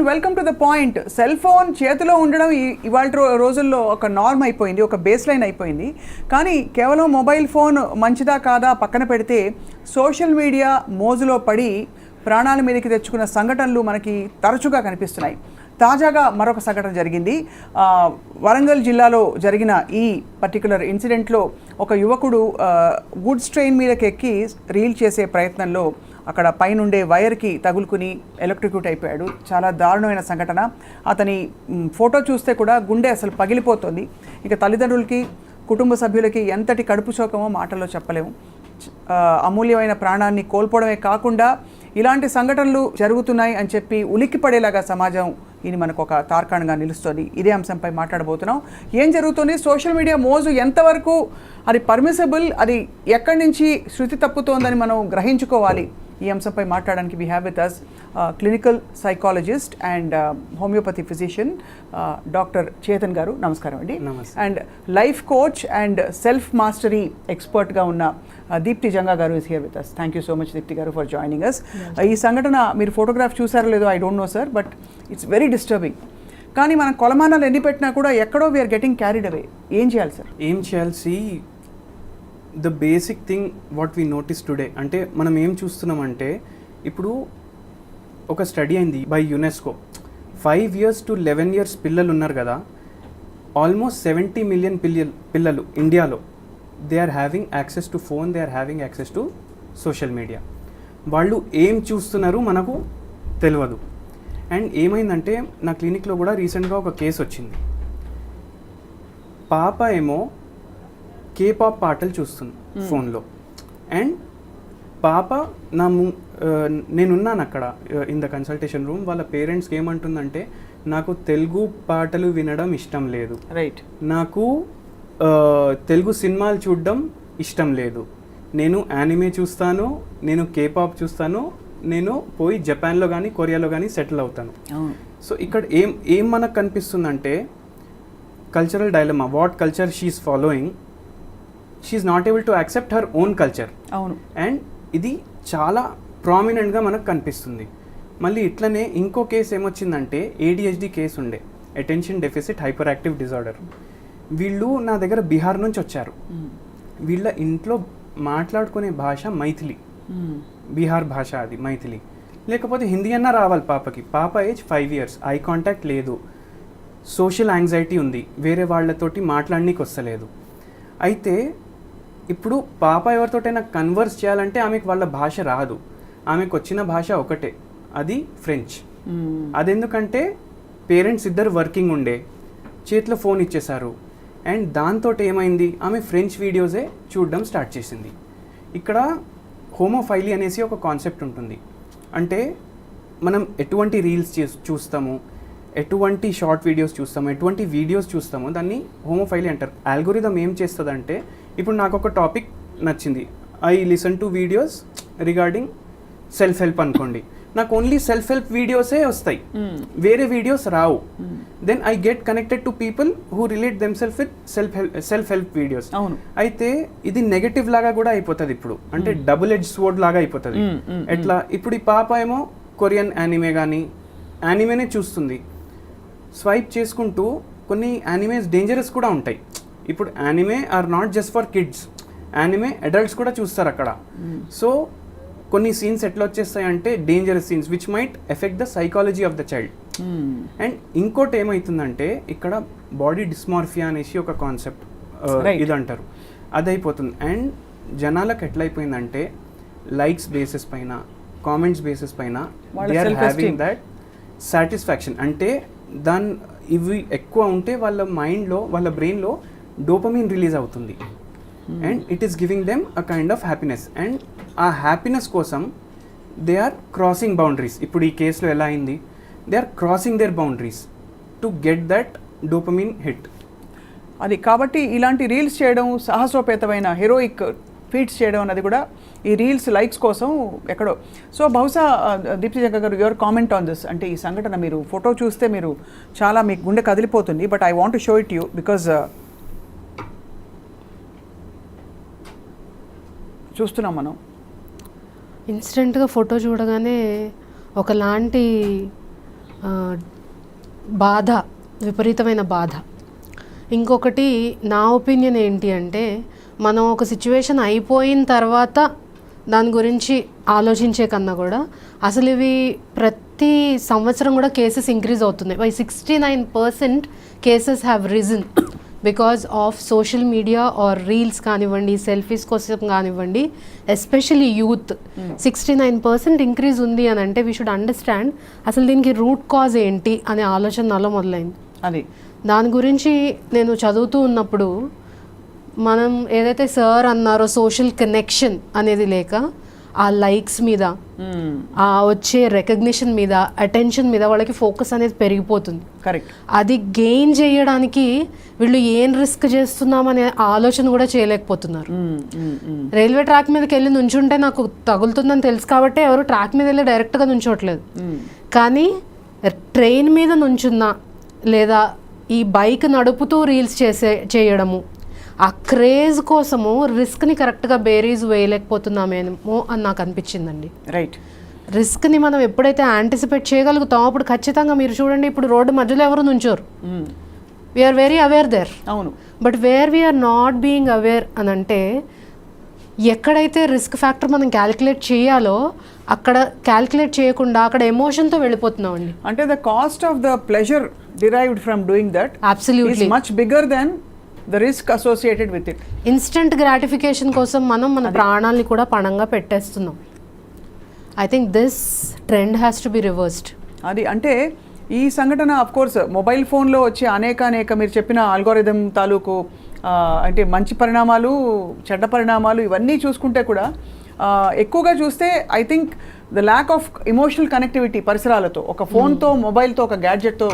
Welcome to the point. Cell phone చేతిలో ఉండడం ఇవాళ రోజుల్లో ఒక నార్మ్ అయిపోయింది, ఒక బేస్ లైన్ అయిపోయింది. కానీ కేవలం మొబైల్ ఫోన్ మంచిదా కాదా పక్కన పెడితే సోషల్ మీడియా మోజులో పడి ప్రాణాల మీదకి తెచ్చుకున్న సంఘటనలు మనకి తరచుగా కనిపిస్తున్నాయి. తాజాగా మరొక సంఘటన జరిగింది. వరంగల్ జిల్లాలో జరిగిన ఈ పర్టికులర్ ఇన్సిడెంట్లో ఒక యువకుడు గూడ్స్ ట్రైన్ మీదకి ఎక్కి రీల్ చేసే ప్రయత్నంలో అక్కడ పైనుండే వైర్కి తగులుకుని ఎలక్ట్రిక్యూట్ అయిపోయాడు. చాలా దారుణమైన సంఘటన. అతని ఫోటో చూస్తే కూడా గుండె అసలు పగిలిపోతుంది. ఇక తల్లిదండ్రులకి, కుటుంబ సభ్యులకి ఎంతటి కడుపు శోకమో మాటల్లో చెప్పలేము. అమూల్యమైన ప్రాణాన్ని కోల్పోవడమే కాకుండా ఇలాంటి సంఘటనలు జరుగుతున్నాయి అని చెప్పి ఉలిక్కి పడేలాగా సమాజం ఇది మనకు ఒక తార్కాణంగా నిలుస్తుంది. ఇదే అంశంపై మాట్లాడబోతున్నాం. ఏం జరుగుతుంది, సోషల్ మీడియా మోజు ఎంతవరకు అది పర్మిసబుల్, అది ఎక్కడి నుంచి శృతి తప్పుతోందని మనం గ్రహించుకోవాలి. ఈ అంశంపై మాట్లాడడానికి we have with us clinical psychologist and homeopathy physician doctor Chetan garu. నమస్కారం అండి. And life coach and self mastery ఎక్స్పర్ట్గా ఉన్న Deepthi Janga garu is here with us. Thank you so much Deepthi garu for joining us. ఈ సంఘటన మీరు ఫోటోగ్రాఫ్ చూసారో లేదో I don't know sir, but it's very disturbing. కానీ మనం కొలమానాలు ఎన్ని పెట్టినా కూడా ఎక్కడో వీఆర్ గెటింగ్ క్యారీడ్ అవే. ఏం చేయాలి సార్? ఏం చేయాలి? See the basic thing what we notice today అంటే మనం ఏం చూస్తున్నామంటే, ఇప్పుడు ఒక స్టడీ అయింది by UNESCO. 5 years to 11 years పిల్లలు ఉన్నారు కదా, ఆల్మోస్ట్ 70 million పిల్లలు ఇండియాలో they are having access to phone, they are having access to social media. వాళ్ళు ఏం చూస్తున్నారు మనకు తెలియదు. అండ్ ఏమైందంటే నా క్లినిక్లో కూడా రీసెంట్గా ఒక కేసు వచ్చింది. పాప ఏమో కేపాప్ పాటలు చూస్తుంది ఫోన్లో. అండ్ పాప నేనున్నాను అక్కడ ఇన్ ద కన్సల్టేషన్ రూమ్. వాళ్ళ పేరెంట్స్కి ఏమంటుందంటే, నాకు తెలుగు పాటలు వినడం ఇష్టం లేదు, రైట్, నాకు తెలుగు సినిమాలు చూడడం ఇష్టం లేదు, నేను యానిమే చూస్తాను, నేను కేపాప్ చూస్తాను, నేను పోయి జపాన్లో కానీ కొరియాలో కానీ సెటిల్ అవుతాను. సో ఇక్కడ ఏం మనకు కనిపిస్తుందంటే cultural dilemma. What culture she's following, she's not able to accept her own culture. అవును. అండ్ ఇది చాలా ప్రామినెంట్గా మనకు కనిపిస్తుంది. మళ్ళీ ఇట్లనే ఇంకో కేసు ఏమొచ్చిందంటే ADHD కేసు ఉండే, attention deficit hyper active disorder. వీళ్ళు నా దగ్గర బీహార్ నుంచి వచ్చారు. వీళ్ళ ఇంట్లో మాట్లాడుకునే భాష మైథిలి, బీహార్ భాష అది మైథిలి. లేకపోతే హిందీ అన్నా రావాలి పాపకి. పాప ఏజ్ 5 years, ఐ కాంటాక్ట్ లేదు, సోషల్ యాంగ్జైటీ ఉంది, వేరే వాళ్ళతోటి మాట్లాడనీకి వస్తలేదు. అయితే ఇప్పుడు పాప ఎవరితోటైనా కన్వర్స్ చేయాలంటే ఆమెకు వాళ్ళ భాష రాదు. ఆమెకు వచ్చిన భాష ఒకటే, అది ఫ్రెంచ్. అదెందుకంటే పేరెంట్స్ ఇద్దరు వర్కింగ్ ఉండే, చేతిలో ఫోన్ ఇచ్చేశారు. అండ్ దాంతో ఏమైంది, ఆమె ఫ్రెంచ్ వీడియోసే చూడడం స్టార్ట్ చేసింది. ఇక్కడ హోమోఫైలీ అనేసి ఒక కాన్సెప్ట్ ఉంటుంది. అంటే మనం ఎటువంటి రీల్స్ చూస్తాము, ఎటువంటి షార్ట్ వీడియోస్ చూస్తాము, ఎటువంటి వీడియోస్ చూస్తామో దాన్ని హోమోఫైలీ అంటారు. ఆల్గోరిథం ఏం చేస్తుందంటే, ఇప్పుడు నాకు ఒక టాపిక్ నచ్చింది, I listen to videos regarding self help అనుకోండి, నాకు ఓన్లీ సెల్ఫ్ హెల్ప్ వీడియోసే వస్తాయి, వేరే వీడియోస్ రావు. Then I get connected to people who relate themselves with self help videos. అయితే ఇది నెగటివ్ లాగా కూడా అయిపోతుంది ఇప్పుడు, అంటే డబుల్ ఎడ్జ్ స్వోర్డ్ లాగా అయిపోతుంది. ఎట్లా, ఇప్పుడు ఈ పాప ఏమో కొరియన్ యానిమే కానీ యానిమేనే చూస్తుంది, స్వైప్ చేసుకుంటూ కొన్ని యానిమేస్ డేంజరస్ కూడా ఉంటాయి. ఇప్పుడు anime are not just for kids, anime adults కూడా చూస్తారు అక్కడ. సో కొన్ని సీన్స్ ఎట్లా వచ్చేస్తాయి అంటే dangerous scenes which might affect the psychology of the child. And ఇంకోటి ఏమవుతుందంటే, ఇక్కడ బాడీ డిస్మార్ఫియా అనేసి ఒక కాన్సెప్ట్ ఇది అంటారు, అది అయిపోతుంది. అండ్ జనాలకు ఎట్లయిపోయిందంటే, లైక్స్ బేసిస్ పైన, కామెంట్స్ బేసిస్ పైన they are having that satisfaction. అంటే ఇవి ఎక్కువ ఉంటే వాళ్ళ మైండ్లో, వాళ్ళ బ్రెయిన్లో డోపమిన్ రిలీజ్ అవుతుంది. And it is giving them a kind of happiness. And ఆ హ్యాపీనెస్ కోసం దే ఆర్ క్రాసింగ్ బౌండరీస్. ఇప్పుడు ఈ కేసులో ఎలా అయింది, they are crossing their boundaries to get that dopamine hit. అది కాబట్టి ఇలాంటి రీల్స్ చేయడం, సాహసోపేతమైన హీరోయిక్ ఫీట్స్ చేయడం అన్నది కూడా ఈ రీల్స్ లైక్స్ కోసం ఎక్కడో. సో బహుశా దీప్తి జంగా గారు, యువర్ కామెంట్ ఆన్ దిస్. అంటే ఈ సంఘటన మీరు ఫోటో చూస్తే మీరు చాలా, మీకు గుండె కదిలిపోతుంది. But I want to show it you because చూస్తున్నాం మనం. ఇన్స్టెంట్గా ఫోటో చూడగానే ఒకలాంటి బాధ, విపరీతమైన బాధ. ఇంకొకటి నా ఒపీనియన్ ఏంటి అంటే, మనం ఒక సిచ్యువేషన్ అయిపోయిన తర్వాత దాని గురించి ఆలోచించే కన్నా కూడా అసలు ఇవి ప్రతి సంవత్సరం కూడా కేసెస్ ఇంక్రీజ్ అవుతున్నాయి. 69% cases have risen because of social media or reels కానివ్వండి, సెల్ఫీస్ కోసం కానివ్వండి, ఎస్పెషలీ యూత్. 69% ఇంక్రీజ్ ఉంది అని అంటే వీ షుడ్ అండర్స్టాండ్ అసలు దీనికి రూట్ కాజ్ ఏంటి అనే ఆలోచన నాలో మొదలైంది. అది దాని గురించి నేను చదువుతూ ఉన్నప్పుడు మనం ఏదైతే సార్ అన్నారో సోషల్ కనెక్షన్ అనేది లేక ఆ లైక్స్ మీద, ఆ వచ్చే రికగ్నిషన్ మీద, అటెన్షన్ మీద వాళ్ళకి ఫోకస్ అనేది పెరిగిపోతుంది. కరెక్ట్. అది గెయిన్ చేయడానికి వీళ్ళు ఏం రిస్క్ చేస్తున్నామనే ఆలోచన కూడా చేయలేకపోతున్నారు. రైల్వే ట్రాక్ మీదకి వెళ్ళి నుంచుంటే నాకు తగులుతుందని తెలుసు కాబట్టి ఎవరు ట్రాక్ మీద వెళ్ళి డైరెక్ట్గా నుంచోట్లేదు. కానీ ట్రైన్ మీద నుంచున్నా లేదా ఈ బైక్ నడుపుతూ రీల్స్ చేయడము, ఆ క్రేజ్ కోసము రిస్క్ని కరెక్ట్గా బేరీజ్ వేయలేకపోతున్నామేమో అని నాకు అనిపించిందండి. రైట్. రిస్క్ని మనం ఎప్పుడైతే యాంటిసిపేట్ చేయగలుగుతామో అప్పుడు ఖచ్చితంగా మీరు చూడండి, ఇప్పుడు రోడ్డు మధ్యలో ఎవరు నుంచోరు. We are very aware there. అవును. But where we are not being aware అని అంటే, ఎక్కడైతే రిస్క్ ఫ్యాక్టర్ మనం క్యాలిక్యులేట్ చేయాలో అక్కడ క్యాలిక్యులేట్ చేయకుండా అక్కడ ఎమోషన్తో వెళ్ళిపోతున్నాం అండి. అంటే the cost of the pleasure derived from doing that absolutely is much bigger than the risk associated with it. Instant gratification కోసం మనం మన ప్రాణాలని కూడా పణంగా పెట్టేస్తున్నాం. I think this trend has to be reversed. అది అంటే ఈ సంఘటన అఫ్ కోర్స్ మొబైల్ ఫోన్లో వచ్చే అనేక మీరు చెప్పిన ఆల్గోరిథం తాలూకు అంటే మంచి పరిణామాలు, చెడ్డ పరిణామాలు ఇవన్నీ చూసుకుంటే కూడా ఎక్కువగా చూస్తే I think the lack of emotional connectivity పరిసరాలతో, ఒక ఫోన్తో, మొబైల్తో, ఒక గ్యాడ్జెట్తో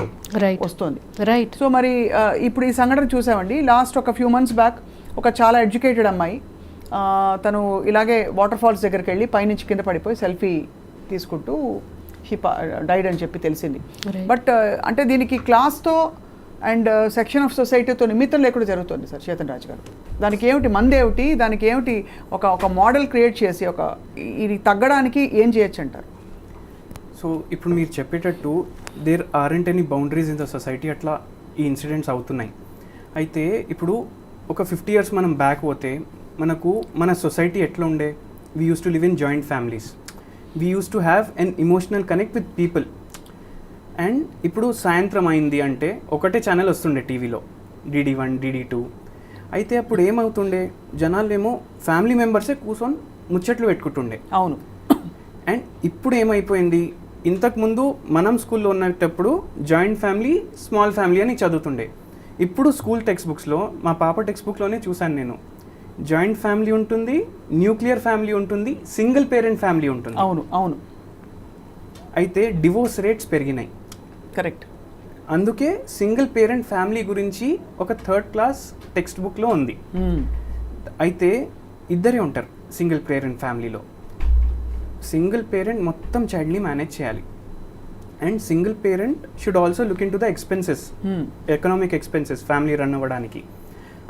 వస్తుంది. రైట్. సో మరి ఇప్పుడు ఈ సంఘటన చూసామండి. లాస్ట్ ఒక ఫ్యూ మంత్స్ బ్యాక్ ఒక చాలా ఎడ్యుకేటెడ్ అమ్మాయి తను ఇలాగే వాటర్ ఫాల్స్ దగ్గరికి వెళ్ళి పైనుంచి కింద పడిపోయి సెల్ఫీ తీసుకుంటూ హీ డైడ్ అని చెప్పి తెలిసింది. బట్ అంటే దీనికి క్లాస్తో అండ్ సెక్షన్ ఆఫ్ సొసైటీతో నిమిత్తం లేకుండా జరుగుతుంది సార్ చేతన్ రాజ్ గారు. దానికి ఏమిటి మందేమిటి, దానికి ఏమిటి ఒక మోడల్ క్రియేట్ చేసి ఇది తగ్గడానికి ఏం చేయొచ్చు అంటారు? సో ఇప్పుడు మీరు చెప్పేటట్టు there aren't any boundaries in the society, అట్లా ఈ ఇన్సిడెంట్స్ అవుతున్నాయి. అయితే ఇప్పుడు ఒక 50 years మనం బ్యాక్ పోతే మన సొసైటీ ఎట్లా ఉండే? We use to live in joint families, we use to have an emotional connect with people. And ఇప్పుడు సాయంత్రం అయింది అంటే ఒకటే ఛానల్ వస్తుండే టీవీలో, DD1, DD2. అయితే అప్పుడు ఏమవుతుండే, జనాలేమో ఫ్యామిలీ మెంబర్సే కూర్చొని ముచ్చట్లు పెట్టుకుంటుండే. అవును. అండ్ ఇప్పుడు ఏమైపోయింది, ఇంతకుముందు మనం స్కూల్లో ఉన్నప్పుడు జాయింట్ ఫ్యామిలీ, స్మాల్ ఫ్యామిలీ అని చదువుతుండే. ఇప్పుడు స్కూల్ టెక్స్ట్ బుక్స్లో, మా పాప టెక్స్ట్ బుక్లోనే చూశాను నేను, జాయింట్ ఫ్యామిలీ ఉంటుంది, న్యూక్లియర్ ఫ్యామిలీ ఉంటుంది, సింగిల్ పేరెంట్ ఫ్యామిలీ ఉంటుంది. అవును అవును. అయితే డివోర్స్ రేట్స్ పెరిగినాయి. కరెక్ట్. అందుకే సింగిల్ పేరెంట్ ఫ్యామిలీ గురించి ఒక 3rd class టెక్స్ట్ బుక్లో ఉంది. అయితే ఇద్దరే ఉంటారు సింగిల్ పేరెంట్ ఫ్యామిలీలో. సింగిల్ పేరెంట్ మొత్తం చైల్డ్ని మేనేజ్ చేయాలి. And single parent should also look into the expenses, economic expenses family run అవ్వడానికి.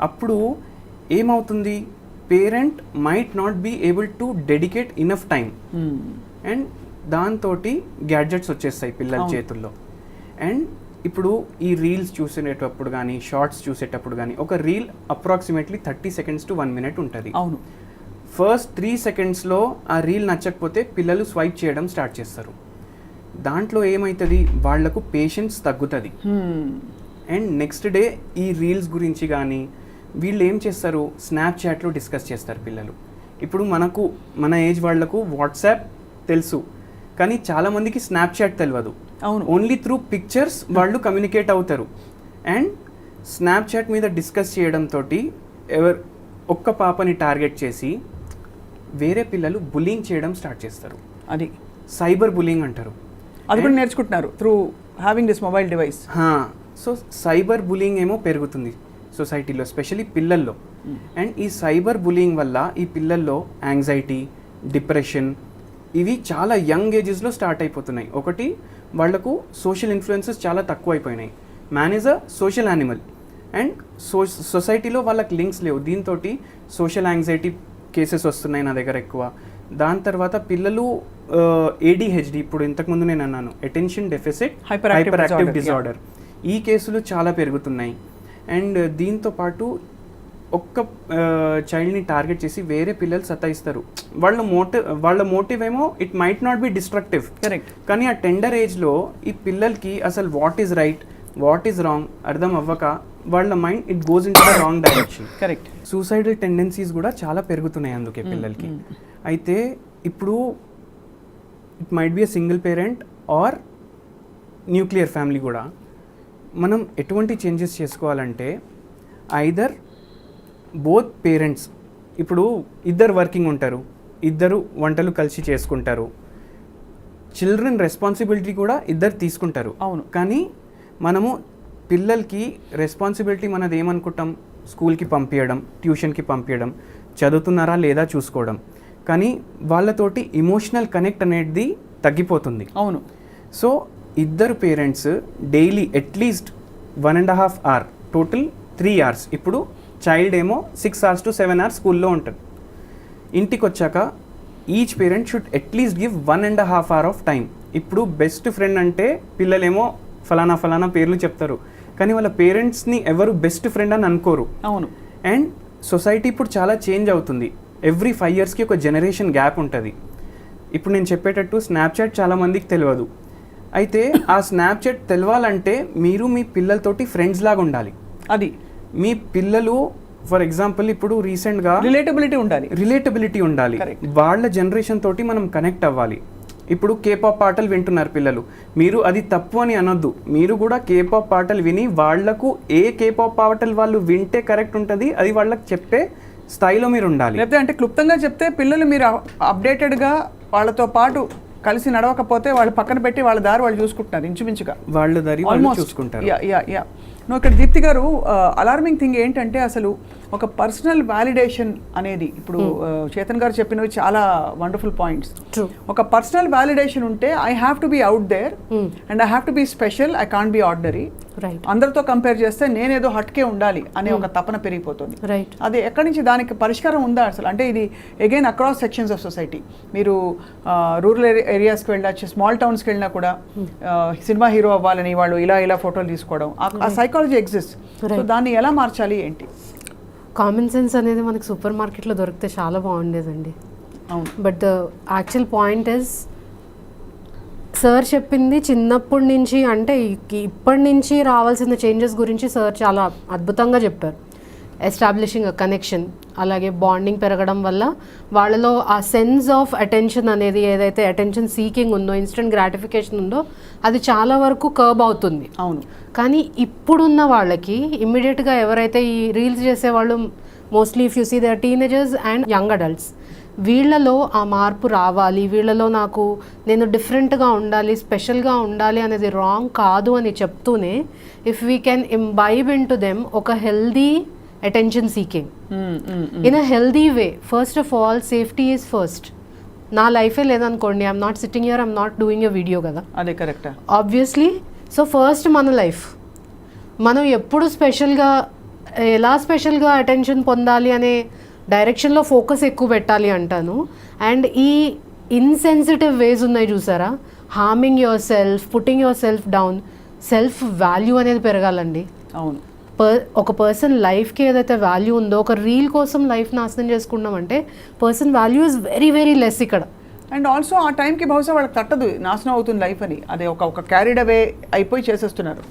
అప్పుడు ఏమవుతుంది, parent might not be able to dedicate enough time. And దాంతో గ్యాడ్జెట్స్ వచ్చేస్తాయి పిల్లల చేతుల్లో. అండ్ ఇప్పుడు ఈ రీల్స్ చూసేటప్పుడు కానీ, షార్ట్స్ చూసేటప్పుడు కానీ, ఒక reel approximately 30 seconds to 1 minute ఉంటుంది. అవును. ఫస్ట్ 3 secondsలో ఆ రీల్ నచ్చకపోతే పిల్లలు స్వైప్ చేయడం స్టార్ట్ చేస్తారు. దాంట్లో ఏమవుతుంది, వాళ్లకు పేషెన్స్ తగ్గుతుంది. అండ్ నెక్స్ట్ డే ఈ రీల్స్ గురించి కానీ వీళ్ళు ఏం చేస్తారు, స్నాప్చాట్లో డిస్కస్ చేస్తారు పిల్లలు. ఇప్పుడు మన ఏజ్ వాళ్లకు వాట్సాప్ తెలుసు, కానీ చాలామందికి స్నాప్చాట్ తెలియదు. అవును. ఓన్లీ త్రూ పిక్చర్స్ వాళ్ళు కమ్యూనికేట్ అవుతారు. అండ్ స్నాప్చాట్ మీద డిస్కస్ చేయడంతో ఒక్క పాపని టార్గెట్ చేసి వేరే పిల్లలు బుల్లింగ్ చేయడం స్టార్ట్ చేస్తారు. అది సైబర్ బుల్లింగ్ అంటారు. అది కూడా నేర్చుకుంటున్నారు through having this mobile device. So cyber bullying ఏమో పెరుగుతుంది సొసైటీలో, ఎస్పెషల్లీ పిల్లల్లో. అండ్ ఈ సైబర్ బుల్లింగ్ వల్ల ఈ పిల్లల్లో యాంగ్జైటీ, డిప్రెషన్ ఇవి చాలా యంగ్ ఏజెస్లో స్టార్ట్ అయిపోతున్నాయి. ఒకటి, వాళ్లకు సోషల్ ఇన్ఫ్లుయెన్సెస్ చాలా తక్కువ అయిపోయినాయి. Man is a social animal. And సొసైటీలో వాళ్ళకి లింక్స్ లేవు. దీంతో సోషల్ యాంగ్జైటీ కేసెస్ వస్తున్నాయి నా దగ్గర ఎక్కువ. దాని తర్వాత పిల్లలు ADHD, ఇప్పుడు ఇంతకుముందు నేను అన్నాను attention deficit Hyperactive hyper disorder, disorder, ఈ కేసులు చాలా పెరుగుతున్నాయి. అండ్ దీంతో పాటు ఒక్క చైల్డ్ని టార్గెట్ చేసి వేరే పిల్లలు సతాయిస్తారు. వాళ్ళ మోటివ్ ఏమో it might not be destructive, correct, కానీ ఆ టెండర్ ఏజ్లో ఈ పిల్లలకి అసలు what is right what is wrong అర్థం అవ్వక వాళ్ళ mind it goes in to the wrong direction. Correct. Suicidal tendencies కూడా చాలా పెరుగుతున్నాయి అందుకే పిల్లలకి. అయితే ఇప్పుడు it might be a single parent are nuclear family కూడా మనం ఎటువంటి చేంజెస్ చేసుకోవాలంటే ఐదర్ బోత్ పేరెంట్స్, ఇప్పుడు ఇద్దరు వర్కింగ్ ఉంటారు, ఇద్దరు వంటలు కలిసి చేసుకుంటారు, చిల్డ్రన్ రెస్పాన్సిబిలిటీ కూడా ఇద్దరు తీసుకుంటారు. అవును. కానీ మనము పిల్లలకి రెస్పాన్సిబిలిటీ మనది ఏమనుకుంటాం, స్కూల్కి పంపించడం, ట్యూషన్కి పంపించడం, చదువుతున్నారా లేదా చూసుకోవడం, కానీ వాళ్ళతోటి ఇమోషనల్ కనెక్ట్ అనేది తగ్గిపోతుంది. అవును. సో ఇద్దరు parents daily at least 1.5 hour, total 3 hours. ఇప్పుడు చైల్డ్ ఏమో 6 hours to 7 hours స్కూల్లో ఉంటుంది. ఇంటికి వచ్చాక each parent should at least give 1.5 hour of time. ఇప్పుడు బెస్ట్ ఫ్రెండ్ అంటే పిల్లలేమో ఫలానా ఫలానా పేర్లు చెప్తారు, కానీ వాళ్ళ పేరెంట్స్ని ఎవరు బెస్ట్ ఫ్రెండ్ అని అనుకోరు. అవును. అండ్ సొసైటీ ఇప్పుడు చాలా చేంజ్ అవుతుంది. ఎవ్రీ 5 yearsకి ఒక జనరేషన్ గ్యాప్ ఉంటుంది. ఇప్పుడు నేను చెప్పేటట్టు స్నాప్చాట్ చాలా మందికి తెలియదు. అయితే ఆ స్నాప్చాట్ తెలవాలంటే మీరు మీ పిల్లలతోటి ఫ్రెండ్స్ లాగా ఉండాలి. అది మీ పిల్లలు ఫర్ ఎగ్జాంపుల్ ఇప్పుడు రీసెంట్గా రిలేటబిలిటీ ఉండాలి. వాళ్ళ జనరేషన్ తోటి మనం కనెక్ట్ అవ్వాలి. ఇప్పుడు కేపాప్ పాటలు వింటున్నారు పిల్లలు, మీరు అది తప్పు అని అనొద్దు. మీరు కూడా కేపాప్ పాటలు విని వాళ్లకు ఏ కేపాప్ పాటలు వాళ్ళు వింటే కరెక్ట్ ఉంటుంది అది వాళ్ళకి చెప్పే స్థాయిలో మీరు ఉండాలి. లేకపోతే అంటే క్లుప్తంగా చెప్తే పిల్లలు మీరు అప్డేటెడ్గా వాళ్ళతో పాటు కలిసి నడవకపోతే వాళ్ళు పక్కన పెట్టి వాళ్ళ దారి వాళ్ళు చూసుకుంటున్నారు ఇంచుమించుగా, వాళ్ళ దారి వాళ్ళు చూసుకుంటారు. నువ్వు ఇక్కడ దీప్తి గారు అలార్మింగ్ థింగ్ ఏంటంటే అసలు ఒక పర్సనల్ వ్యాలిడేషన్ అనేది ఇప్పుడు చేతన్ గారు చెప్పినవి చాలా వండర్ఫుల్ పాయింట్స్. ఒక పర్సనల్ వ్యాలిడేషన్ ఉంటే I have to be out there and I have to be special, I can't be ordinary. అందరితో కంపేర్ చేస్తే నేనేదో హట్కే ఉండాలి అనే ఒక తపన పెరిగిపోతుంది. అది ఎక్కడి నుంచి దానికి పరిష్కారం ఉందా అసలు? అంటే ఇది again across sections of society. మీరు రూరల్ ఏరియాస్కి వెళ్ళచ్చు, స్మాల్ టౌన్స్కి వెళ్ళినా కూడా సినిమా హీరో అవ్వాలని వాళ్ళు ఇలా ఫోటోలు తీసుకోవడం, ఆ సైకాలజీ ఎగ్జిస్ట్. సో దాన్ని ఎలా మార్చాలి ఏంటి? కామన్ సెన్స్ అనేది మనకి సూపర్ మార్కెట్లో దొరికితే చాలా బాగుండేదండి. అవును. But the actual point is sir చెప్పింది చిన్నప్పటి నుంచి, అంటే ఇప్పటి నుంచి రావాల్సిన చేంజెస్ గురించి సార్ చాలా అద్భుతంగా చెప్పారు. ఎస్టాబ్లిషింగ్ అ కనెక్షన్, అలాగే బాండింగ్ పెరగడం వల్ల వాళ్ళలో ఆ సెన్స్ ఆఫ్ అటెన్షన్ అనేది, ఏదైతే అటెన్షన్ సీకింగ్ ఉందో, ఇన్స్టెంట్ గ్రాటిఫికేషన్ ఉందో, అది చాలా వరకు కర్బ్ అవుతుంది. అవును. కానీ ఇప్పుడున్న వాళ్ళకి ఇమ్మీడియట్గా ఎవరైతే ఈ రీల్స్ చేసేవాళ్ళు, mostly if you see they are teenagers and young adults, వీళ్ళలో ఆ మార్పు రావాలి, వీళ్ళలో నేను డిఫరెంట్గా ఉండాలి, స్పెషల్గా ఉండాలి అనేది రాంగ్ కాదు అని చెప్తూనే, if we can imbibe in to them ఒక healthy attention seeking in a healthy way. First of all safety is first. నా లైఫే లేదనుకోండి, I'm not sitting here, I'm not doing a video కదా, అదే కరెక్ట్ ఆబ్వియస్లీ. సో ఫస్ట్ మన life, మనం ఎప్పుడు ఎలా స్పెషల్గా అటెన్షన్ పొందాలి అనే డైరెక్షన్లో ఫోకస్ ఎక్కువ పెట్టాలి అంటాను. అండ్ ఈ ఇన్సెన్సిటివ్ వేస్ ఉన్నాయి చూసారా, harming your self, putting your self down, self value అనేది పెరగాలండి. అవును. ఒక పర్సన్ లైఫ్కి ఏదైతే వాల్యూ ఉందో, ఒక రీల్ కోసం లైఫ్ నాశనం చేసుకున్నామంటే person value is very very less ఇక్కడ. అండ్ ఆల్సో ఆ టైంకి బహుశా వాళ్ళకి తట్టదు, నాశనం అవుతుంది లైఫ్ అని, అదే ఒక క్యారీడ్ అవే అయిపోయి చేసేస్తున్నారు.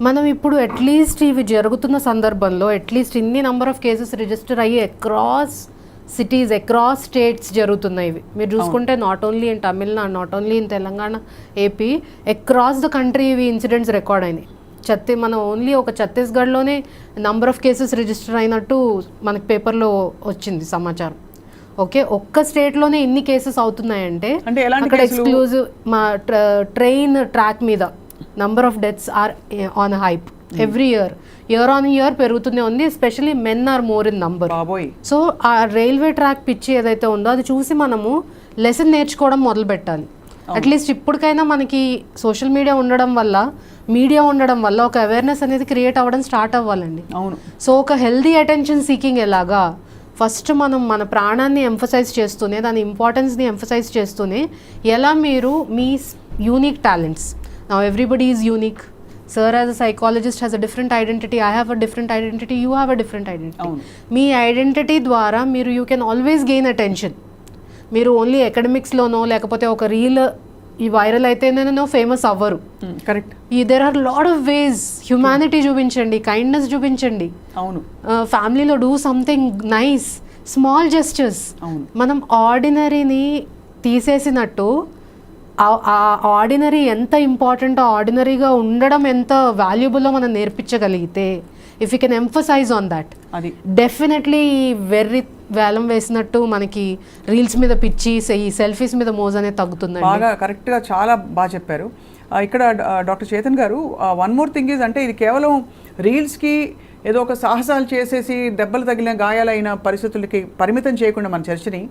మనం ఇప్పుడు అట్లీస్ట్ ఇవి జరుగుతున్న సందర్భంలో అట్లీస్ట్ ఇన్ని నెంబర్ ఆఫ్ కేసెస్ రిజిస్టర్ అయ్యి అక్రాస్ సిటీస్, అక్రాస్ స్టేట్స్ జరుగుతున్నాయి ఇవి. మీరు చూసుకుంటే not only in Tamil Nadu, not only in Telangana, AP, across the country ఇవి ఇన్సిడెంట్స్ రికార్డ్ అయినాయి. మనం ఓన్లీ ఒక ఛత్తీస్గఢ్లోనే నంబర్ ఆఫ్ కేసెస్ రిజిస్టర్ అయినట్టు మనకి పేపర్లో వచ్చింది సమాచారం. ఓకే, ఒక్క స్టేట్లోనే ఇన్ని కేసెస్ అవుతున్నాయంటే అక్కడ ఎక్స్క్లూజివ్ మా ట్రైన్ ట్రాక్ మీద number of deaths are on hype every year on year పెరుగుతూనే ఉంది. Especially men are more in number. So ఆ రైల్వే ట్రాక్ పిచ్చి ఏదైతే ఉందో అది చూసి మనము లెసన్ నేర్చుకోవడం మొదలు పెట్టాలి. అట్లీస్ట్ ఇప్పటికైనా మనకి సోషల్ మీడియా ఉండడం వల్ల ఒక అవేర్నెస్ అనేది క్రియేట్ అవ్వడం స్టార్ట్ అవ్వాలండి. అవును. సో ఒక హెల్దీ అటెన్షన్ సీకింగ్ ఎలాగా, ఫస్ట్ మనం మన ప్రాణాన్ని ఎంఫసైజ్ చేస్తూనే, దాని ఇంపార్టెన్స్ని ఎంఫసైజ్ చేస్తూనే, ఎలా మీరు మీ unique talents, now everybody is unique. Sir as a psychologist has a different identity, I have a different identity, you have a different identity. మీ ఐడెంటిటీ ద్వారా మీరు you can always gain attention. మీరు only అకాడమిక్స్లోనో లేకపోతే ఒక reel ఈ viral అయితేనేనో famous అవ్వరు. Correct. There are lot of ways. Humanity చూపించండి, కైండ్నెస్ చూపించండి. అవును. ఫ్యామిలీలో do something nice, small gestures. మనం ఆర్డినరీని తీసేసినట్టు ఆ ఆర్డినరీ ఎంత ఇంపార్టెంట్, ఆర్డినరీగా ఉండడం ఎంత వాల్యుబుల్లో మనం నేర్పించగలిగితే, if you can emphasize on that, అది డెఫినెట్లీ వెర్రి వేలం వేసినట్టు మనకి రీల్స్ మీద పిచ్చి, ఈ సెల్ఫీస్ మీద మోజ్ అనేది తగ్గుతుందండి. బాగా కరెక్ట్గా చాలా బాగా చెప్పారు. ఇక్కడ డాక్టర్ చేతన్ గారు, వన్ మోర్ థింగ్ ఈజ్, అంటే ఇది కేవలం రీల్స్కి ఏదో ఒక సాహసాలు చేసేసి దెబ్బలు తగిలిన గాయాలైన పరిస్థితులకి పరిమితం చేయకుండా మన చర్చని,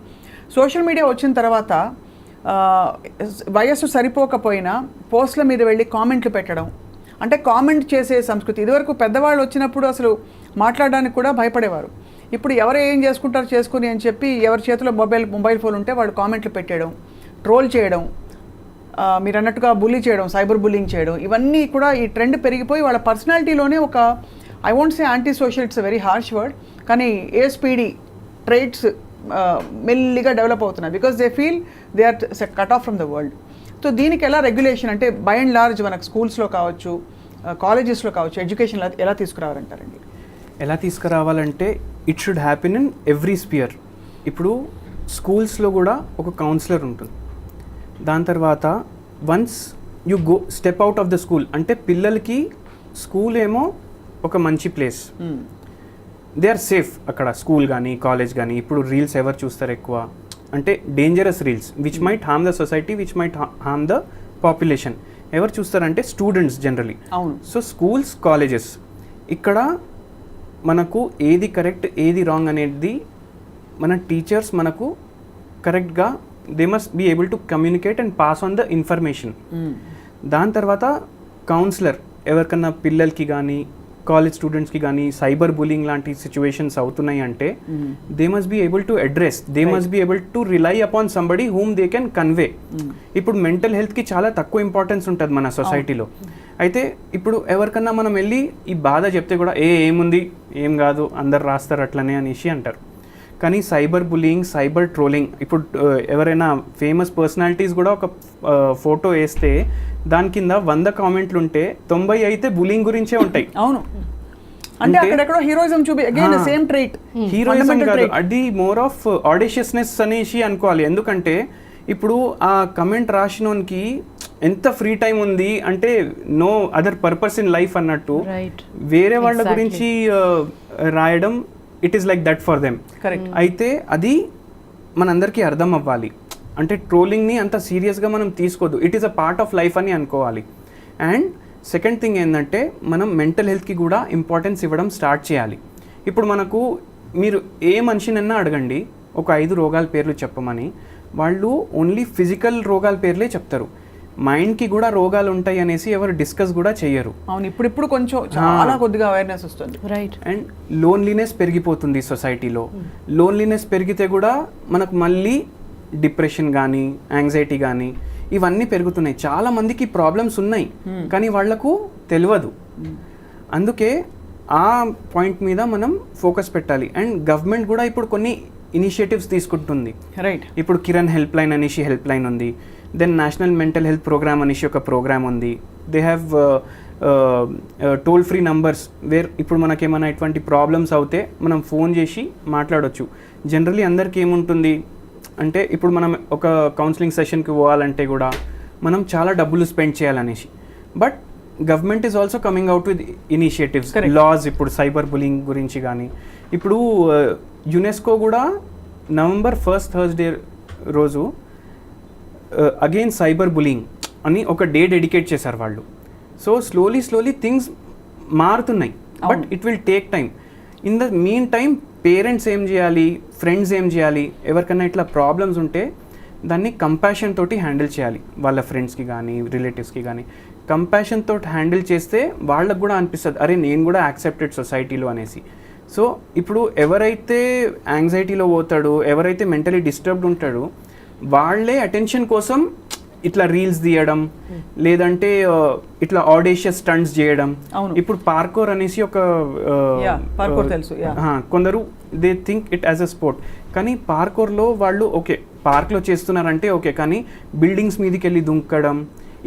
సోషల్ మీడియా వచ్చిన తర్వాత వయస్సు సరిపోకపోయినా పోస్టుల మీద వెళ్ళి కామెంట్లు పెట్టడం, అంటే కామెంట్ చేసే సంస్కృతి. ఇదివరకు పెద్దవాళ్ళు వచ్చినప్పుడు అసలు మాట్లాడడానికి కూడా భయపడేవారు. ఇప్పుడు ఎవరు ఏం చేసుకుంటారు చేసుకుని అని చెప్పి ఎవరి చేతిలో మొబైల్ ఫోన్ ఉంటే వాళ్ళు కామెంట్లు పెట్టేయడం, ట్రోల్ చేయడం, మీరు అన్నట్టుగా బుల్లీ చేయడం, సైబర్ బుల్లింగ్ చేయడం, ఇవన్నీ కూడా ఈ ట్రెండ్ పెరిగిపోయి వాళ్ళ పర్సనాలిటీలోనే ఒక, I won't say anti social, it's very harsh word, కానీ ఏఎస్పీడీ ట్రైట్స్ మెల్లిగా డెవలప్ అవుతున్నాయి. Because they feel they are cut off from the world. So దీనికి ఎలా రెగ్యులేషన్, అంటే బై అండ్ లార్జ్ మనకు స్కూల్స్లో కావచ్చు, కాలేజెస్లో కావచ్చు, ఎడ్యుకేషన్ ఎలా తీసుకురావాలంటారండి? ఎలా తీసుకురావాలంటే it should happen in every sphere. ఇప్పుడు స్కూల్స్లో కూడా ఒక కౌన్సిలర్ ఉంటుంది. దాని తర్వాత once you go step out of the school, అంటే పిల్లలకి స్కూల్ ఏమో ఒక మంచి ప్లేస్, దే ఆర్ సేఫ్ అక్కడ, స్కూల్ కానీ కాలేజ్ కానీ. ఇప్పుడు రీల్స్ ఎవరు చూస్తారు ఎక్కువ అంటే dangerous reels which might harm the society, which might harm the population. ఎవరు చూస్తారంటే స్టూడెంట్స్ జనరలీ. అవును. సో స్కూల్స్, కాలేజెస్, ఇక్కడ మనకు ఏది కరెక్ట్ ఏది రాంగ్ అనేది మన టీచర్స్ మనకు కరెక్ట్గా they must be able to communicate and pass on the information. దాని తర్వాత కౌన్సిలర్ ఎవరికన్నా పిల్లలకి కానీ కాలేజ్ స్టూడెంట్స్కి కానీ సైబర్ బులింగ్ లాంటి సిచ్యువేషన్స్ అవుతున్నాయి అంటే they must be able to address, they must be able to rely upon somebody whom they can convey. ఇప్పుడు మెంటల్ హెల్త్కి చాలా తక్కువ ఇంపార్టెన్స్ ఉంటుంది మన సొసైటీలో. అయితే ఇప్పుడు ఎవరికన్నా మనం వెళ్ళి ఈ బాధ చెప్తే కూడా ఏముంది, ఏం కాదు, అందరు రాస్తారు అట్లనే అనేసి అంటారు. కానీ సైబర్ బులింగ్, సైబర్ ట్రోలింగ్, ఇప్పుడు ఎవరైనా ఫేమస్ పర్సనాలిటీస్ కూడా ఒక ఫోటో వేస్తే దాని కింద 100 కామెంట్లు ఉంటే 90 అయితే బులింగ్ గురించే ఉంటాయి. అవును. అంటే అక్కడెక్కడో heroism again same trait. Heroism కాదు, అది మోర్ ఆఫ్ ఆడిషియస్నెస్ అనేసి అనుకోవాలి. ఎందుకంటే ఇప్పుడు ఆ కమెంట్ రాసినోనికి ఎంత ఫ్రీ టైం ఉంది అంటే no other purpose in life అన్నట్టు వేరే వాళ్ళ గురించి రాయడం, it is like that for them. Correct. అయితే అది మనందరికీ అర్థం అవ్వాలి. అంటే ట్రోలింగ్ని అంత సీరియస్గా మనం తీసుకోవద్దు, it is a part of life అని అనుకోవాలి. అండ్ సెకండ్ థింగ్ ఏంటంటే మనం మెంటల్ హెల్త్కి కూడా ఇంపార్టెన్స్ ఇవ్వడం స్టార్ట్ చేయాలి. ఇప్పుడు మనకు మీరు ఏ మనిషినన్నా అడగండి ఒక 5 రోగాల పేర్లు చెప్పమని, వాళ్ళు ఓన్లీ ఫిజికల్ రోగాల పేర్లే చెప్తారు. మైండ్కి కూడా రోగాలు ఉంటాయి అనేసి ఎవరు డిస్కస్ కూడా చేయరు. అవును, ఇప్పుడు కొంచెం చాలా కొద్దిగా అవేర్నెస్ వస్తుంది. రైట్. అండ్ లోన్లీనెస్ పెరిగిపోతుంది సొసైటీలో. లోన్లీనెస్ పెరిగితే కూడా మనకు మళ్ళీ డిప్రెషన్ కానీ యాంగ్జైటీ కానీ ఇవన్నీ పెరుగుతున్నాయి. చాలా మందికి ప్రాబ్లమ్స్ ఉన్నాయి కానీ వాళ్లకు తెలియదు. అందుకే ఆ పాయింట్ మీద మనం ఫోకస్ పెట్టాలి. అండ్ గవర్నమెంట్ కూడా ఇప్పుడు కొన్ని ఇనిషియేటివ్స్ తీసుకుంటుంది. రైట్. ఇప్పుడు కిరణ్ హెల్ప్ లైన్ అనేసి హెల్ప్ లైన్ ఉంది, then national mental health programme అనేసి ఒక ప్రోగ్రామ్ ఉంది. They have toll free numbers where ఇప్పుడు మనకేమైనా ఇటువంటి ప్రాబ్లమ్స్ అవుతే మనం ఫోన్ చేసి మాట్లాడవచ్చు. జనరలీ అందరికీ ఏముంటుంది అంటే ఇప్పుడు మనం ఒక కౌన్సిలింగ్ సెషన్కి పోవాలంటే కూడా మనం చాలా డబ్బులు స్పెండ్ చేయాలనేసి. But government is also coming out with initiatives, laws. ఇప్పుడు సైబర్ బులింగ్ గురించి కానీ ఇప్పుడు యునెస్కో కూడా నవంబర్ 1st థర్స్డే రోజు అగైన్ సైబర్ బులింగ్ అని ఒక డే డెడికేట్ చేశారు వాళ్ళు. సో స్లోలీ థింగ్స్ మారుతున్నాయి, but it will take time. In the mean time parents ఏం చేయాలి, ఫ్రెండ్స్ ఏం చేయాలి, ఎవరికైనా ఇట్లా ప్రాబ్లమ్స్ ఉంటే దాన్ని కంపాషన్ తోటి హ్యాండిల్ చేయాలి. వాళ్ళ ఫ్రెండ్స్కి కానీ రిలేటివ్స్కి కానీ కంపాషన్ తోటి హ్యాండిల్ చేస్తే వాళ్ళకు కూడా అనిపిస్తుంది అరే నేను కూడా యాక్సెప్టెడ్ సొసైటీలో అనేసి. సో ఇప్పుడు ఎవరైతే యాంగ్జైటీలో పోతాడో, ఎవరైతే మెంటలీ డిస్టర్బ్డ్ ఉంటాడో వాళ్ళే అటెన్షన్ కోసం ఇట్లా రీల్స్ తీయడం, లేదంటే ఇట్లా ఆడేషియస్ స్టంట్స్ చేయడం. ఇప్పుడు పార్కోర్ అనేసి ఒక పార్కోర్ తెలుసు, కొందరు they think it as a sport, కానీ పార్కోర్లో వాళ్ళు ఓకే పార్క్లో చేస్తున్నారంటే ఓకే, కానీ బిల్డింగ్స్ మీదకి వెళ్ళి దుంకడం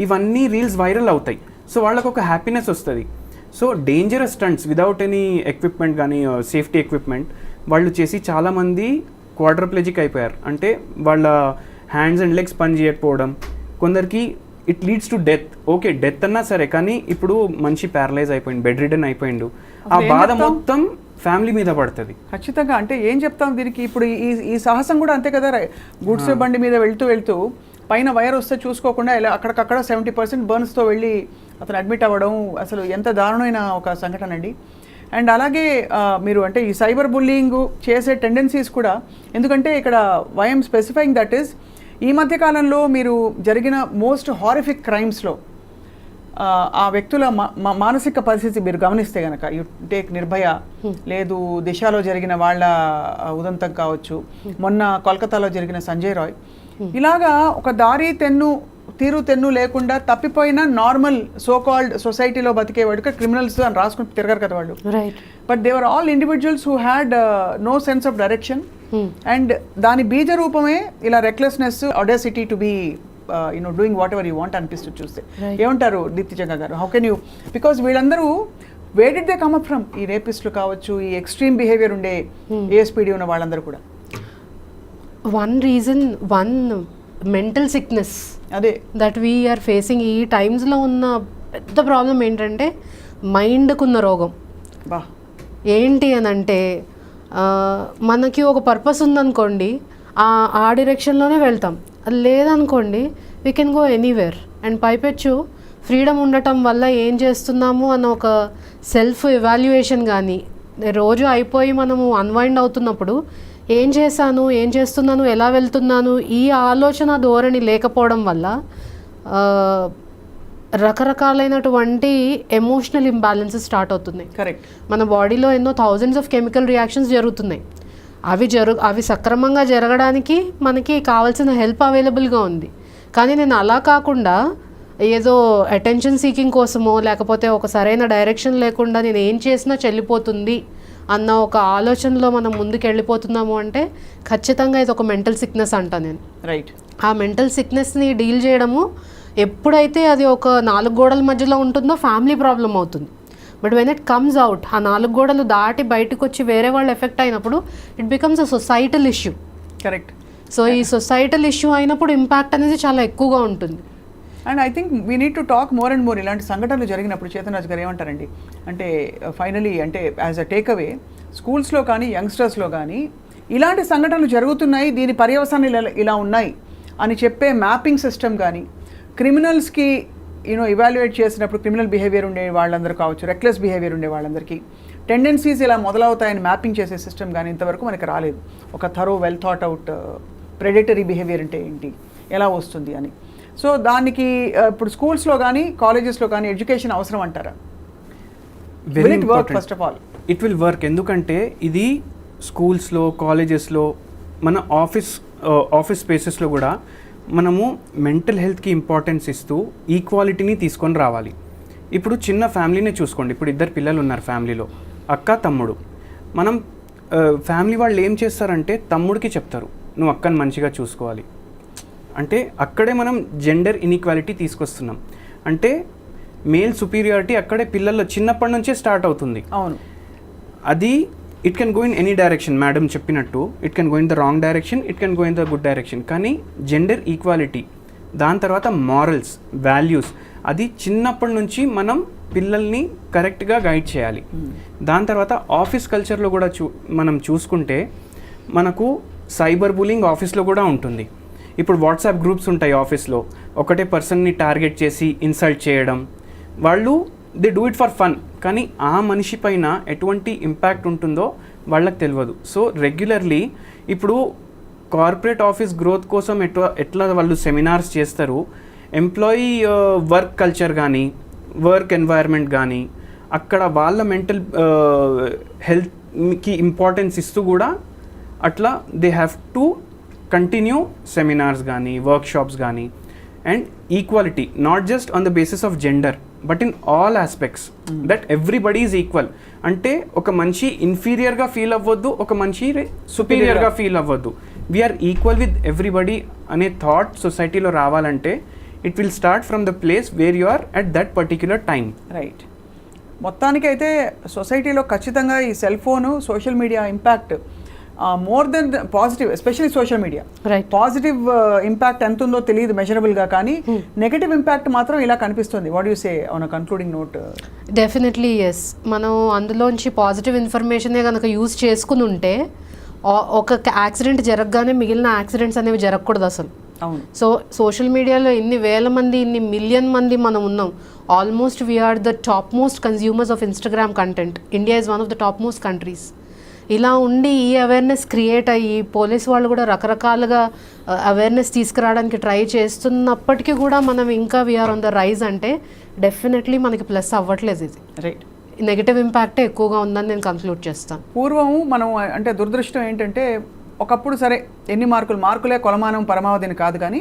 ఇవన్నీ రీల్స్ వైరల్ అవుతాయి. సో వాళ్ళకు ఒక హ్యాపీనెస్ వస్తుంది. So dangerous stunts without any equipment కానీ సేఫ్టీ ఎక్విప్మెంట్ వాళ్ళు చేసి చాలామంది క్వాడ్రప్లెజిక్ అయిపోయారు. అంటే వాళ్ళ హ్యాండ్స్ అండ్ లెగ్స్ పని చేయకపోవడం, కొందరికి it leads to death. Okay death అన్నా సరే, కానీ ఇప్పుడు మనిషి ప్యారలైజ్ అయిపోయింది, బెడ్ రిడన్ అయిపోయిండు, ఆ బాధ మొత్తం ఫ్యామిలీ మీద పడుతుంది. ఖచ్చితంగా. అంటే ఏం చెప్తాం దీనికి? ఇప్పుడు ఈ సాహసం కూడా అంతే కదా, గుడ్స్ బండి మీద వెళ్తూ పైన వైర్ వస్తే చూసుకోకుండా ఇలా అక్కడికక్కడ 70% బర్న్స్తో వెళ్ళి అతను అడ్మిట్ అవ్వడం అసలు ఎంత దారుణమైన ఒక సంఘటన అండి. అండ్ అలాగే మీరు అంటే ఈ సైబర్ బుల్లింగ్ చేసే టెండెన్సీస్ కూడా, ఎందుకంటే ఇక్కడ వైఎం స్పెసిఫైయింగ్ దట్ ఈస్ ఈ మధ్యకాలంలో మీరు జరిగిన మోస్ట్ హారిఫిక్ క్రైమ్స్లో ఆ వ్యక్తుల మానసిక పరిస్థితి మీరు గమనిస్తే కనుక, యు టేక్ నిర్భయ, లేదు దిశలో జరిగిన వాళ్ళ ఉదంతం కావచ్చు, మొన్న కోల్కతాలో జరిగిన సంజయ్ రాయ్, ఇలాగా ఒక తీరు తెన్ను లేకుండా తప్పిపోయిన నార్మల్ సో కాల్డ్ సొసైటీలో బతికేవాడికి క్రిమినల్స్ అని రాసుకుని తిరగరు కదా వాళ్ళు. But they were all individuals who had no sense of direction, and దాని బీజ రూపమే ఇలా recklessness, audacity to be doing what you want అనిపిస్తుంది చూస్తే. ఏమంటారు దీప్తిజంగా గారు? హౌ కెన్ యూ, బికాస్ వీళ్ళందరూ where did they come up from? ఈ రేపిస్టులు కావచ్చు, ఈ ఎక్స్ట్రీమ్ బిహేవియర్ ఉండే ఏఎస్పీడీ ఉన్న వాళ్ళందరూ కూడా one reason, one mental sickness అదే దట్ వీఆర్ ఫేసింగ్. ఈ టైమ్స్లో ఉన్న పెద్ద ప్రాబ్లం ఏంటంటే మైండ్కున్న రోగం. బా ఏంటి అని అంటే మనకి ఒక పర్పస్ ఉందనుకోండి, ఆ డైరెక్షన్లోనే వెళ్తాం. అది లేదనుకోండి we can go anywhere. And పైపెచ్చు ఫ్రీడమ్ ఉండటం వల్ల ఏం చేస్తున్నాము అన్న ఒక సెల్ఫ్ ఎవాల్యుయేషన్ కానీ, రోజు అయిపోయి మనము అన్వైండ్ అవుతున్నప్పుడు ఏం చేశాను, ఏం చేస్తున్నాను, ఎలా వెళ్తున్నాను, ఈ ఆలోచన ధోరణి లేకపోవడం వల్ల రకరకాలైనటువంటి ఎమోషనల్ ఇంబ్యాలెన్సెస్ స్టార్ట్ అవుతున్నాయి. కరెక్ట్. మన బాడీలో ఎన్నో థౌజండ్స్ ఆఫ్ కెమికల్ రియాక్షన్స్ జరుగుతున్నాయి. అవి సక్రమంగా జరగడానికి మనకి కావాల్సిన హెల్ప్ అవైలబుల్గా ఉంది. కానీ నేను అలా కాకుండా ఏదో అటెన్షన్ సీకింగ్ కోసమో, లేకపోతే ఒక సరైన డైరెక్షన్ లేకుండా నేను ఏం చేసినా చెల్లిపోతుంది అన్న ఒక ఆలోచనలో మనం ముందుకు వెళ్ళిపోతున్నాము అంటే ఖచ్చితంగా ఇది ఒక మెంటల్ సిక్నెస్ అంట నేను. రైట్. ఆ మెంటల్ సిక్నెస్ని డీల్ చేయడము ఎప్పుడైతే అది ఒక 4 గోడల మధ్యలో ఉంటుందో ఫ్యామిలీ ప్రాబ్లం అవుతుంది. But when it comes out, ఆ 4 గోడలు దాటి బయటకు వచ్చి వేరే వాళ్ళు ఎఫెక్ట్ అయినప్పుడు it becomes a societal issue. Correct. So ఈ సొసైటల్ ఇష్యూ అయినప్పుడు ఇంపాక్ట్ అనేది చాలా ఎక్కువగా ఉంటుంది. And I think we need to talk more and more. ఇలాంటి సంఘటనలు జరిగినప్పుడు చేతన్ రాజు గారు ఏమంటారండి అంటే ఫైనలీ, అంటే యాజ్ అ టేక్అవే స్కూల్స్లో కానీ యంగ్స్టర్స్లో కానీ ఇలాంటి సంఘటనలు జరుగుతున్నాయి, దీని పర్యవసానాలు ఇలా ఉన్నాయి అని చెప్పే మ్యాపింగ్ సిస్టమ్ కానీ, క్రిమినల్స్కి ఇవాల్యుయేట్ చేసినప్పుడు క్రిమినల్ బిహేవియర్ ఉండే వాళ్ళందరూ కావచ్చు, రెక్లెస్ బిహేవియర్ ఉండే వాళ్ళందరికీ టెండెన్సీస్ ఇలా మొదలవుతాయని మ్యాపింగ్ చేసే సిస్టమ్ కానీ ఇంతవరకు మనకి రాలేదు. ఒక thorough well thought out predatory behaviour అంటే ఏంటి, ఎలా వస్తుంది అని. సో దానికి ఇప్పుడు స్కూల్స్లో కానీ కాలేజెస్లో కానీ ఎడ్యుకేషన్ అవసరం అంటారా? Very important. First of all it will work. ఎందుకంటే ఇది స్కూల్స్లో, కాలేజెస్లో, మన ఆఫీస్ స్పేసెస్లో కూడా మనము మెంటల్ హెల్త్కి ఇంపార్టెన్స్ ఇస్తూ ఈక్వాలిటీని తీసుకొని రావాలి. ఇప్పుడు చిన్న ఫ్యామిలీనే చూసుకోండి. ఇప్పుడు 2 పిల్లలు ఉన్నారు ఫ్యామిలీలో, అక్క తమ్ముడు. మనం ఫ్యామిలీ వాళ్ళు ఏం చేస్తారంటే తమ్ముడికి చెప్తారు నువ్వు అక్కని మంచిగా చూసుకోవాలి. అంటే అక్కడే మనం జెండర్ ఇన్ఈక్వాలిటీ తీసుకొస్తున్నాం. అంటే మేల్ సుపీరియారిటీ అక్కడే పిల్లల్లో చిన్నప్పటి నుంచే స్టార్ట్ అవుతుంది. అవును. అది it can go in any direction. Madam చెప్పినట్టు it can go in the wrong direction, it can go in the good direction. కానీ జెండర్ ఈక్వాలిటీ, దాని తర్వాత మారల్స్, వాల్యూస్, అది చిన్నప్పటి నుంచి మనం పిల్లల్ని కరెక్ట్గా గైడ్ చేయాలి. దాని తర్వాత ఆఫీస్ కల్చర్లో కూడా మనం చూసుకుంటే మనకు సైబర్ బులింగ్ ఆఫీస్లో కూడా ఉంటుంది. ఇప్పుడు వాట్సాప్ గ్రూప్స్ ఉంటాయి ఆఫీస్లో, ఒకటే పర్సన్ని టార్గెట్ చేసి ఇన్సల్ట్ చేయడం. వాళ్ళు they do it for fun, కానీ ఆ మనిషి పైన ఎటువంటి ఇంపాక్ట్ ఉంటుందో వాళ్ళకి తెలియదు. సో రెగ్యులర్లీ ఇప్పుడు కార్పొరేట్ ఆఫీస్ గ్రోత్ కోసం ఎట్లా వాళ్ళు సెమినార్స్ చేస్తారు, ఎంప్లాయీ వర్క్ కల్చర్ కానీ, వర్క్ ఎన్వైర్న్మెంట్ కానీ, అక్కడ వాళ్ళ మెంటల్ హెల్త్ కి ఇంపార్టెన్స్ ఇస్తూ కూడా అట్లా they have to continue seminars కానీ వర్క్షాప్స్ కానీ and equality not just on the basis of gender but in all aspects that everybody is equal. అంటే ఒక మనిషి ఇన్ఫీరియర్గా ఫీల్ అవ్వద్దు, ఒక మనిషి సుపీరియర్గా ఫీల్ అవ్వద్దు. వీఆర్ ఈక్వల్ విత్ ఎవ్రీబడి అనే థాట్ సొసైటీలో రావాలంటే it will start from the place where you are at that particular time. Right. మొత్తానికైతే సొసైటీలో ఖచ్చితంగా ఈ cell phone social media impact more than positive, especially social media positive impact ఎంత ఉందో తెలియదు మెజరబుల్గా, కానీ నెగటివ్ ఇంపాక్ట్ మాత్రం ఇలా కనిపిస్తుంది. What you say on a concluding note? Definitely yes. మనం అందులోంచి పాజిటివ్ ఇన్ఫర్మేషనే కనుక యూజ్ చేసుకుని ఉంటే ఒక యాక్సిడెంట్ జరగగానే మిగిలిన యాక్సిడెంట్స్ అనేవి జరగకూడదు అసలు. అవును. సో సోషల్ మీడియాలో ఇన్ని వేల మంది, ఇన్ని మిలియన్ మంది మనం ఉన్నాం. Almost we are the top most consumers of Instagram content. India is one of the top most countries. ఇలా ఉండి ఈ అవేర్నెస్ క్రియేట్ అయ్యి పోలీస్ వాళ్ళు కూడా రకరకాలుగా అవేర్నెస్ తీసుకురావడానికి ట్రై చేస్తున్నప్పటికీ కూడా మనం ఇంకా వీఆర్ ఆన్ ద రైజ్ అంటే డెఫినెట్లీ మనకి ప్లస్ అవ్వట్లేదు. ఇది రైట్, నెగిటివ్ ఇంపాక్టే ఎక్కువగా ఉందని నేను కన్క్లూడ్ చేస్తాను. పూర్వము మనం అంటే దురదృష్టం ఏంటంటే ఒకప్పుడు సరే ఎన్ని మార్కులే కొలమానం పరమావధిని కాదు, కానీ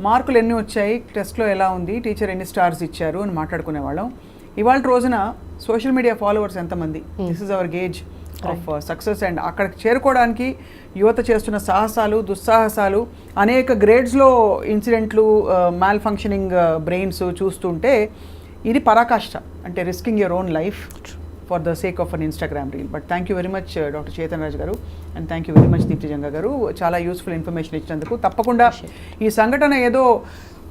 మార్కులు ఎన్ని వచ్చాయి, టెస్ట్లో ఎలా ఉంది, టీచర్ ఎన్ని స్టార్స్ ఇచ్చారు అని మాట్లాడుకునేవాళ్ళం. ఇవాళ రోజున సోషల్ మీడియా ఫాలోవర్స్ ఎంతమంది, this is our gauge of success. And అక్కడికి చేరుకోవడానికి యువత చేస్తున్న సాహసాలు, దుస్సాహసాలు, అనేక గ్రేడ్స్లో ఇన్సిడెంట్లు, మాల్ ఫంక్షనింగ్ బ్రెయిన్స్ చూస్తుంటే ఇది పరాకాష్ట. అంటే risking your own life for the sake of an Instagram reel. But thank you very much doctor Chaitan Raj garu, and thank you very much Deepthi Janga garu, చాలా యూస్ఫుల్ ఇన్ఫర్మేషన్ ఇచ్చినందుకు. తప్పకుండా ఈ సంఘటన ఏదో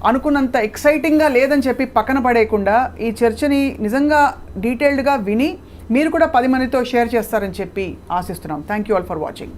అనుకున్నంత ఎక్సైటింగ్గా లేదని చెప్పి పక్కన పడేయకుండా ఈ చర్చని నిజంగా డీటెయిల్డ్గా విని మీరు కూడా 10 మందితో షేర్ చేస్తారని చెప్పి ఆశిస్తున్నాం. Thank you all for watching.